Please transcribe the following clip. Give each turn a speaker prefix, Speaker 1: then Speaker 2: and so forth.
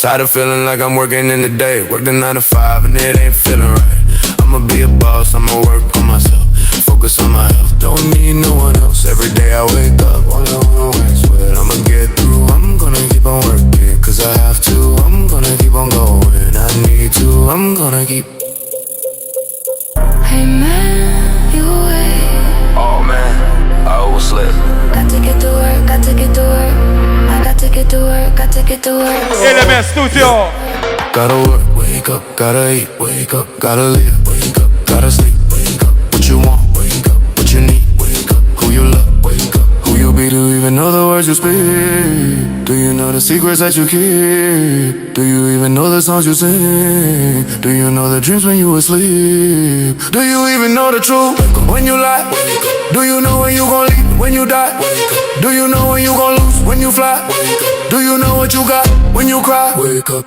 Speaker 1: Tired of feeling like I'm working in the day. Work the 9 to 5 and it ain't feeling right. I'ma be a boss, I'ma work on myself. Focus on my health, don't need no one else. Every day I wake up, all I wanna waste. But I'ma get through, I'm gonna keep on working. Cause I have to, I'm gonna keep on going. I need to, I'm gonna keep.
Speaker 2: Hey man, you awake?
Speaker 1: Oh man, I overslept.
Speaker 2: Got to get to work, got to get to work. I got to get to work, got to get to work.
Speaker 3: Element Studio.
Speaker 1: Gotta work, wake up, gotta eat, wake up, gotta live, wake up, gotta sleep, wake up. What you want, wake up, what you need, wake up. Who you love, wake up, who you be, do you even know the words you speak? Do you know the secrets that you keep? Do you even know the songs you sing? Do you know the dreams when you asleep? Do you even know the truth when you lie? Do you know when you gon' leave, when you die? Do you know when you gon' lose, when you fly? Do you know what you got when you cry? Wake up.